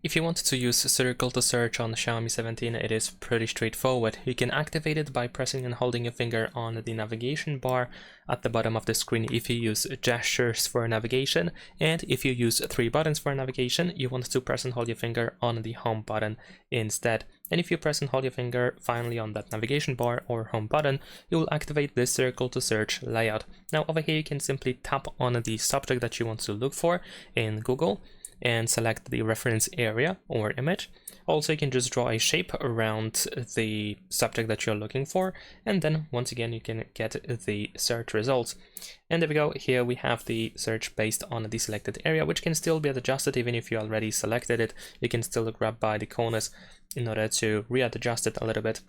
If you want to use circle to search on Xiaomi 17, it is pretty straightforward. You can activate it by pressing and holding your finger on the navigation bar at the bottom of the screen if you use gestures for navigation, and if you use 3 buttons for navigation, you want to press and hold your finger on the home button instead. And if you press and hold your finger finally on that navigation bar or home button, you will activate this circle to search layout. Now over here you can simply tap on the subject that you want to look for in Google and select the reference area or image. Also, you can just draw a shape around the subject that you're looking for, and then once again you can get the search results. And there we go. Here we have the search based on the selected area, which can still be adjusted even if you already selected it. You can still grab by the corners in order to readjust it a little bit.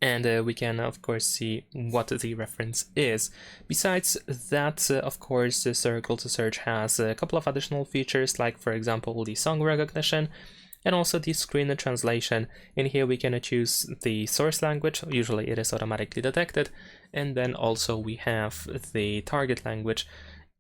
And we can of course see what the reference is. Besides that, of course, the circle to search has a couple of additional features, like for example the song recognition and also the screen translation. In here we can choose the source language, usually it is automatically detected, and then also we have the target language,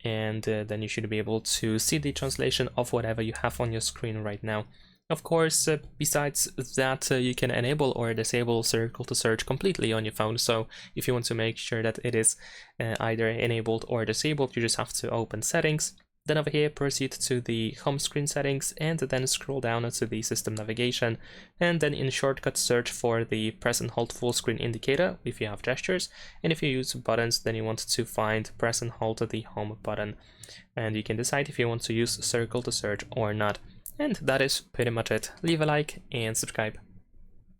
and then you should be able to see the translation of whatever you have on your screen right now. Of course, besides that, you can enable or disable circle to search completely on your phone. So if you want to make sure that it is either enabled or disabled, you just have to open settings. Then over here, proceed to the home screen settings and then scroll down to the system navigation. And then in shortcut, search for the press and hold full screen indicator if you have gestures. And if you use buttons, then you want to find press and hold the home button. And you can decide if you want to use circle to search or not. And that is pretty much it. Leave a like and subscribe.